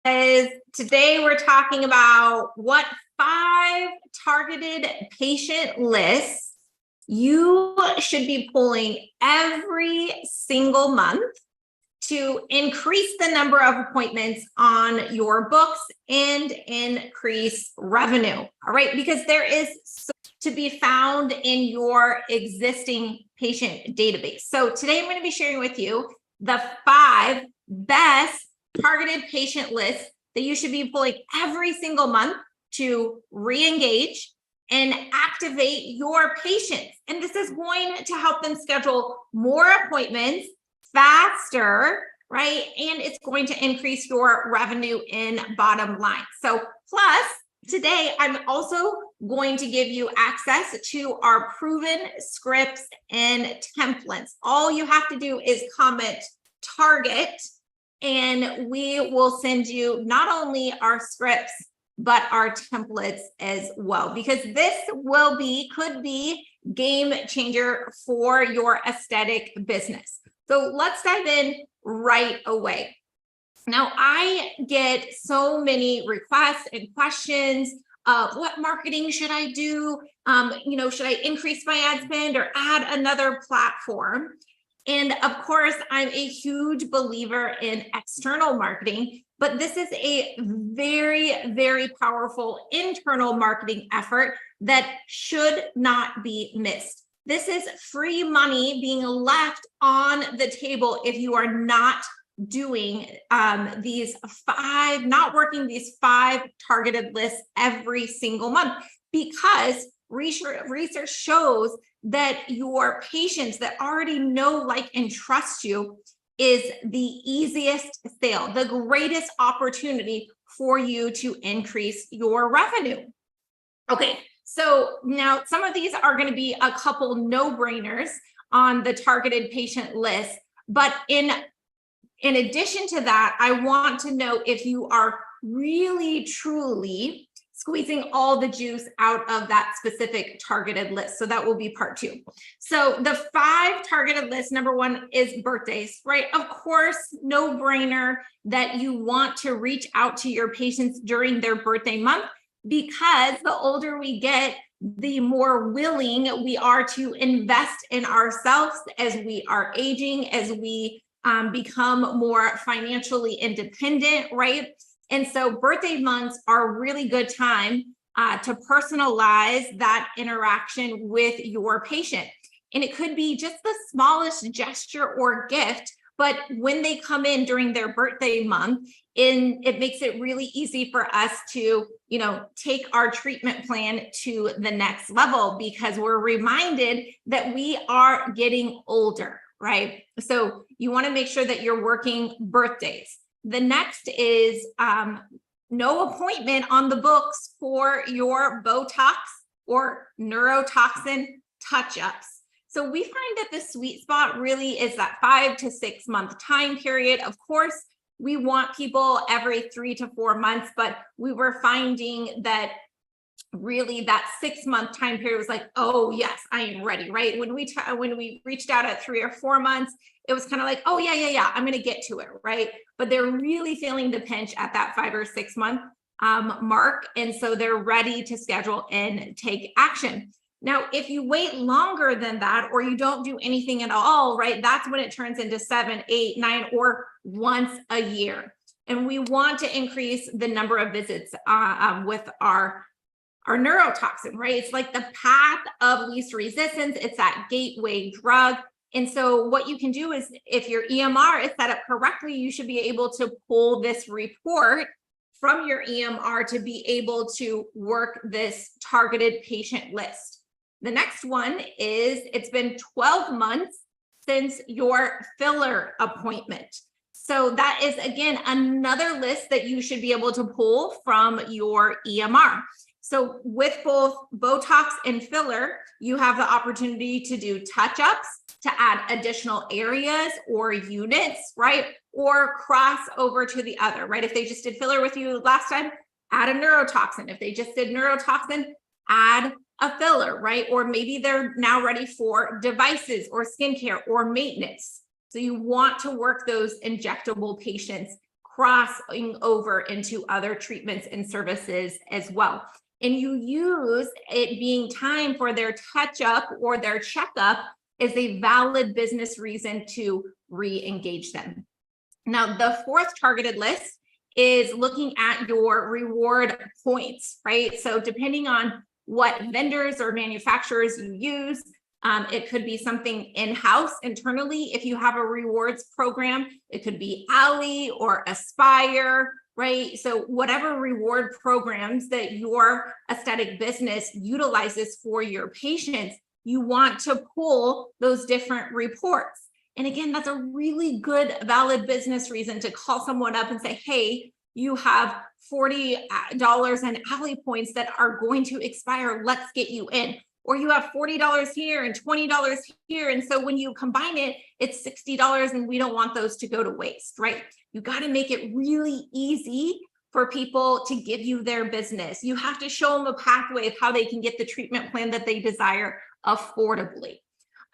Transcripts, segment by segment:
Is today we're talking about what 5 targeted patient lists you should be pulling every single month to increase the number of appointments on your books and increase revenue. All right, because there is so to be found in your existing patient database. So today I'm going to be sharing with you the 5 best targeted patient lists that you should be pulling every single month to re-engage and activate your patients. And this is going to help them schedule more appointments faster, right? And it's going to increase your revenue and bottom line. So plus today, I'm also going to give you access to our proven scripts and templates. All you have to do is comment target, and we will send you not only our scripts, but our templates as well, because this could be game changer for your aesthetic business. So let's dive in right away. Now, I get so many requests and questions. What marketing should I do? Should I increase my ad spend or add another platform? And of course, I'm a huge believer in external marketing, but this is a very, very powerful internal marketing effort that should not be missed. This is free money being left on the table if you are not doing not working these 5 targeted lists every single month, because research shows that your patients that already know, like, and trust you is the easiest sale, the greatest opportunity for you to increase your revenue. Okay, so now some of these are going to be a couple no-brainers on the targeted patient list, but in addition to that, I want to know if you are really, truly squeezing all the juice out of that specific targeted list. So that will be part 2. So the 5 targeted lists, number 1 is birthdays, right? Of course, no brainer that you want to reach out to your patients during their birthday month, because the older we get, the more willing we are to invest in ourselves as we are aging, as we become more financially independent, right? And so birthday months are a really good time to personalize that interaction with your patient. And it could be just the smallest gesture or gift, but when they come in during their birthday month, it makes it really easy for us to, take our treatment plan to the next level, because we're reminded that we are getting older, right? So you want to make sure that you're working birthdays. The next is no appointment on the books for your Botox or neurotoxin touch-ups. So we find that the sweet spot really is that 5 to 6 month time period. Of course, we want people every 3 to 4 months, but we were finding that really that 6 month time period was like, oh yes, I am ready, right? When we reached out at 3 or 4 months, it was kind of like, oh yeah, I'm going to get to it, right? But they're really feeling the pinch at that 5 or 6 month mark, and so they're ready to schedule and take action. Now, if you wait longer than that, or you don't do anything at all, right, that's when it turns into 7, 8, 9, or once a year. And we want to increase the number of visits with our neurotoxin, right? It's like the path of least resistance. It's that gateway drug. And so what you can do is, if your EMR is set up correctly, you should be able to pull this report from your EMR to be able to work this targeted patient list. The next one is, it's been 12 months since your filler appointment. So that is, again, another list that you should be able to pull from your EMR. So with both Botox and filler, you have the opportunity to do touch-ups, to add additional areas or units, right? Or cross over to the other, right? If they just did filler with you last time, add a neurotoxin. If they just did neurotoxin, add a filler, right? Or maybe they're now ready for devices or skincare or maintenance. So you want to work those injectable patients crossing over into other treatments and services as well. And you use it being time for their touch-up or their checkup as a valid business reason to re-engage them. Now, the fourth targeted list is looking at your reward points, right? So depending on what vendors or manufacturers you use, it could be something in-house internally. If you have a rewards program, it could be Ally or Aspire, right? So whatever reward programs that your aesthetic business utilizes for your patients, you want to pull those different reports. And again, that's a really good, valid business reason to call someone up and say, hey, you have $40 in Ally points that are going to expire. Let's get you in. Or you have $40 here and $20 here. And so when you combine it, it's $60 and we don't want those to go to waste, right? You got to make it really easy for people to give you their business. You have to show them a pathway of how they can get the treatment plan that they desire affordably.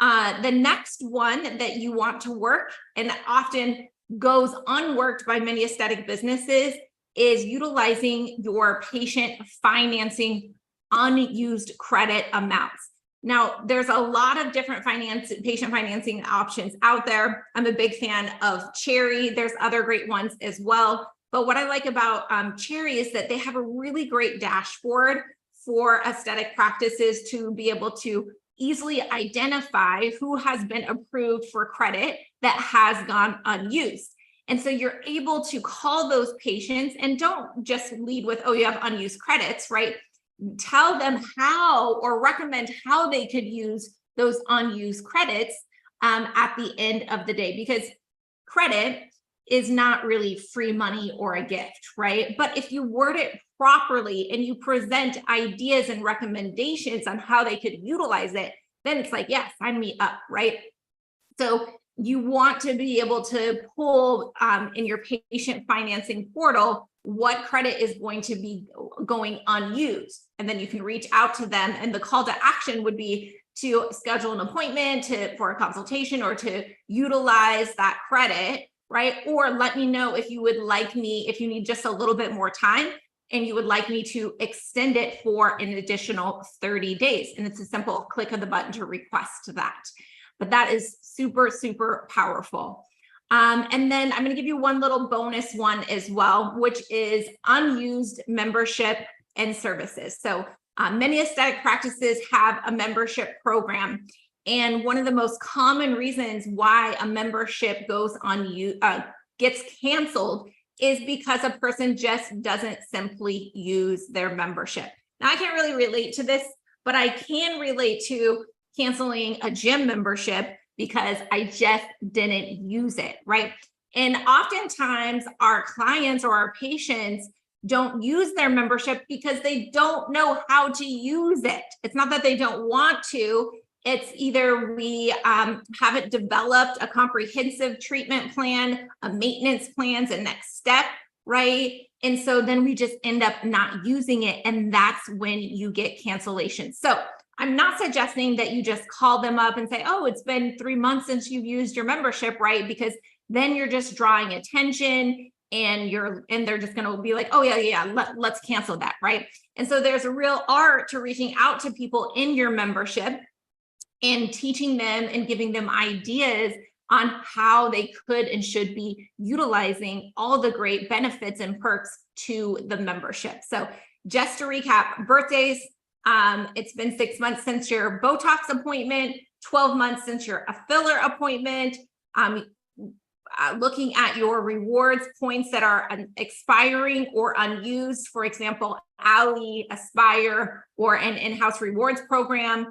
The next one that you want to work, and often goes unworked by many aesthetic businesses, is utilizing your patient financing unused credit amounts. Now, there's a lot of different patient financing options out there. I'm a big fan of Cherry. There's other great ones as well. But what I like about Cherry is that they have a really great dashboard for aesthetic practices to be able to easily identify who has been approved for credit that has gone unused. And so you're able to call those patients and don't just lead with, oh, you have unused credits, right? Tell them how or recommend how they could use those unused credits at the end of the day, because credit is not really free money or a gift, right? But if you word it properly and you present ideas and recommendations on how they could utilize it, then it's like, yeah, sign me up, right? So you want to be able to pull in your patient financing portal what credit is going to be going unused. And then you can reach out to them, and the call to action would be to schedule an appointment for a consultation or to utilize that credit, right? Or let me know if you would like me, if you need just a little bit more time and you would like me to extend it for an additional 30 days. And it's a simple click of the button to request that. But that is super, super powerful. And then I'm going to give you one little bonus one as well, which is unused membership and services. So many aesthetic practices have a membership program. And one of the most common reasons why a membership goes gets canceled is because a person just doesn't simply use their membership. Now, I can't really relate to this, but I can relate to canceling a gym membership because I just didn't use it, right? And oftentimes our clients or our patients don't use their membership because they don't know how to use it. It's not that they don't want to. It's either we haven't developed a comprehensive treatment plan, a maintenance plan's a next step, right? And so then we just end up not using it. And that's when you get cancellations. So I'm not suggesting that you just call them up and say, oh, it's been 3 months since you've used your membership, right? Because then you're just drawing attention and they're just going to be like, oh yeah, let's cancel that, right? And so there's a real art to reaching out to people in your membership and teaching them and giving them ideas on how they could and should be utilizing all the great benefits and perks to the membership. So just to recap, birthdays, it's been 6 months since your Botox appointment, 12 months since your filler appointment, looking at your rewards points that are expiring or unused, for example, Ally, Aspire, or an in-house rewards program,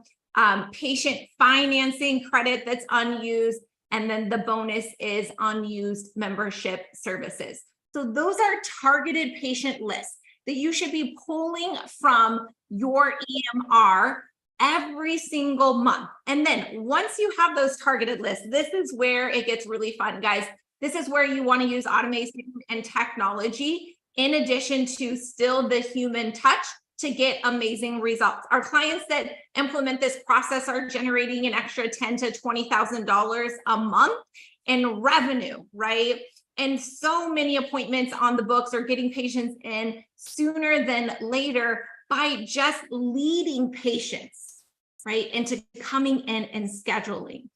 patient financing credit that's unused, and then the bonus is unused membership services. So those are targeted patient lists that you should be pulling from your EMR every single month. And then once you have those targeted lists, this is where it gets really fun, guys. This is where you want to use automation and technology in addition to still the human touch to get amazing results. Our clients that implement this process are generating an extra $10,000 to $20,000 a month in revenue, right? And so many appointments on the books are getting patients in sooner than later by just leading patients, right, into coming in and scheduling.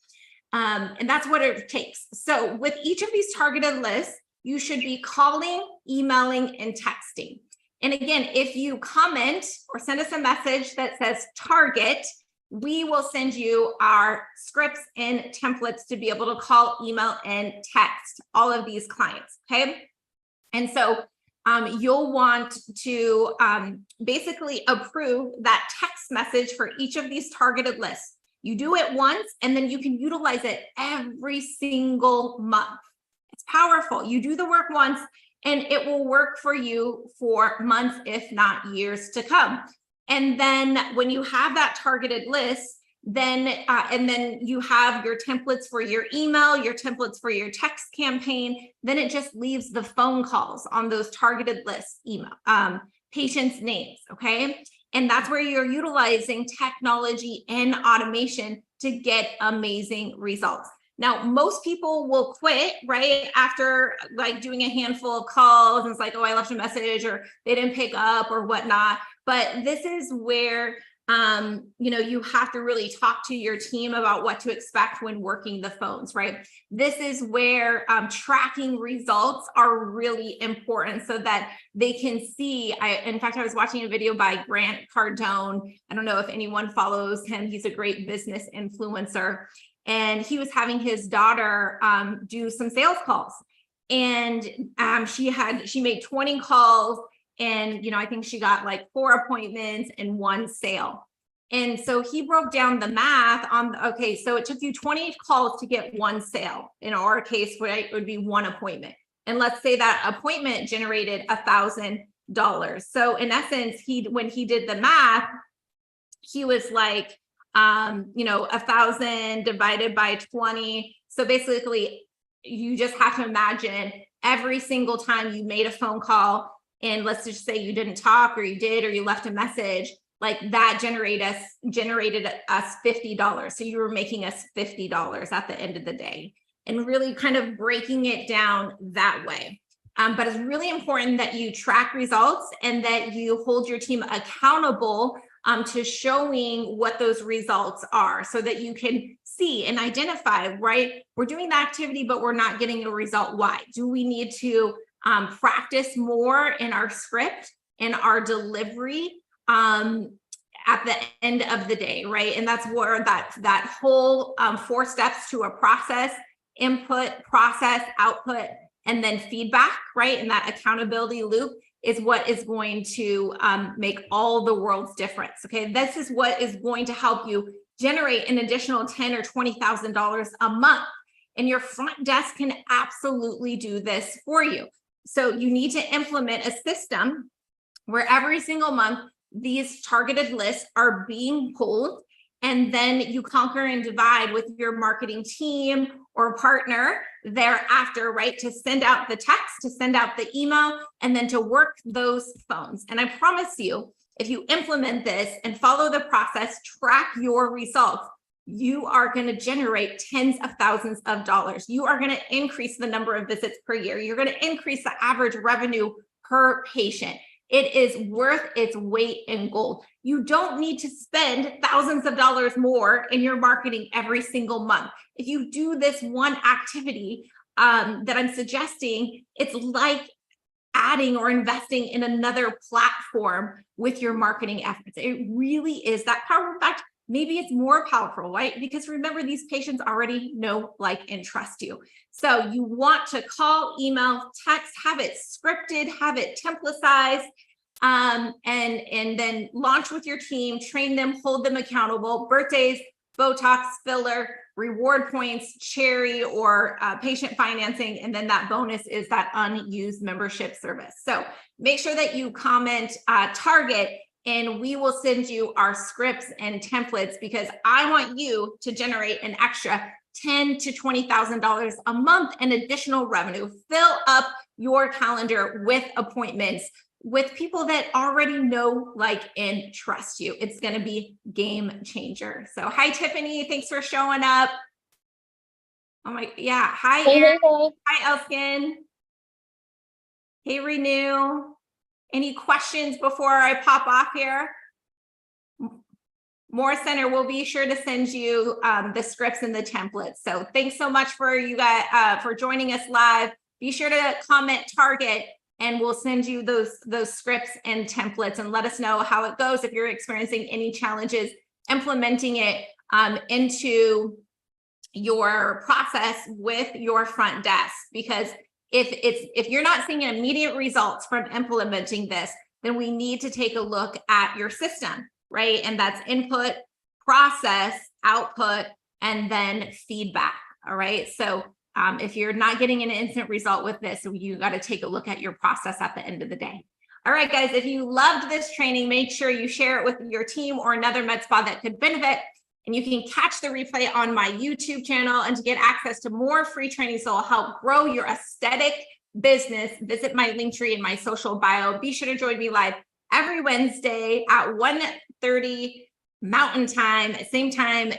And that's what it takes. So with each of these targeted lists, you should be calling, emailing, and texting. And again, if you comment or send us a message that says target, we will send you our scripts and templates to be able to call, email, and text all of these clients, okay? And so you'll want to basically approve that text message for each of these targeted lists. You do it once, and then you can utilize it every single month. It's powerful. You do the work once, and it will work for you for months, if not years to come. And then when you have that targeted list, then and then you have your templates for your email, your templates for your text campaign, then it just leaves the phone calls on those targeted lists, email, patients' names, okay? And that's where you're utilizing technology and automation to get amazing results. Now, most people will quit right after like doing a handful of calls, and it's like, oh, I left a message, or they didn't pick up or whatnot. But this is where you have to really talk to your team about what to expect when working the phones, right? This is where tracking results are really important so that they can see. In fact, I was watching a video by Grant Cardone. I don't know if anyone follows him. He's a great business influencer. And he was having his daughter do some sales calls. And she made 20 calls. And, I think she got like 4 appointments and 1 sale. And so he broke down the math on, okay, so it took you 20 calls to get 1 sale. In our case, right, it would be 1 appointment. And let's say that appointment generated $1,000. So in essence, when he did the math, he was like, 1,000 divided by 20. So basically, you just have to imagine every single time you made a phone call, and let's just say you didn't talk, or you did, or you left a message, like that generated us $50. So you were making us $50 at the end of the day, and really kind of breaking it down that way. But it's really important that you track results and that you hold your team accountable to showing what those results are, so that you can see and identify, right? We're doing the activity, but we're not getting a result. Why? Do we need to practice more in our script and our delivery at the end of the day, right? And that's where that whole 4 steps to a process: input, process, output, and then feedback, right? And that accountability loop is what is going to make all the world's difference. Okay, this is what is going to help you generate an additional $10,000 or $20,000 a month. And your front desk can absolutely do this for you. So you need to implement a system where every single month these targeted lists are being pulled, and then you conquer and divide with your marketing team or partner thereafter, right? To send out the text, to send out the email, and then to work those phones. And I promise you, if you implement this and follow the process, track your results, you are going to generate tens of thousands of dollars. You are going to increase the number of visits per year. You're going to increase the average revenue per patient. It is worth its weight in gold. You don't need to spend thousands of dollars more in your marketing every single month. If you do this one activity that I'm suggesting, it's like adding or investing in another platform with your marketing efforts. It really is that powerful. In fact, maybe it's more powerful, right? Because remember, these patients already know, like, and trust you. So you want to call, email, text, have it scripted, have it templatized, and then launch with your team, train them, hold them accountable. Birthdays, Botox, filler, reward points, cherry, or patient financing. And then that bonus is that unused membership service. So make sure that you comment target, and we will send you our scripts and templates, because I want you to generate an extra $10,000 to $20,000 a month in additional revenue. Fill up your calendar with appointments with people that already know, like, and trust you. It's going to be game changer. So hi, Tiffany. Thanks for showing up. Oh my, yeah. Hi, Erin. Hi, Elskin. Hey, Renew. Any questions before I pop off here? More Center will be sure to send you the scripts and the templates. So thanks so much for you guys for joining us live. Be sure to comment target and we'll send you those scripts and templates and let us know how it goes if you're experiencing any challenges implementing it into your process with your front desk. Because if you're not seeing immediate results from implementing this, then we need to take a look at your system, right? And that's input, process, output, and then feedback. All right. So if you're not getting an instant result with this, you got to take a look at your process at the end of the day. All right, guys, if you loved this training, make sure you share it with your team or another med spa that could benefit. And you can catch the replay on my YouTube channel. And to get access to more free trainings that will help grow your aesthetic business, visit my link tree in my social bio. Be sure to join me live every Wednesday at 1:30 Mountain Time, same time,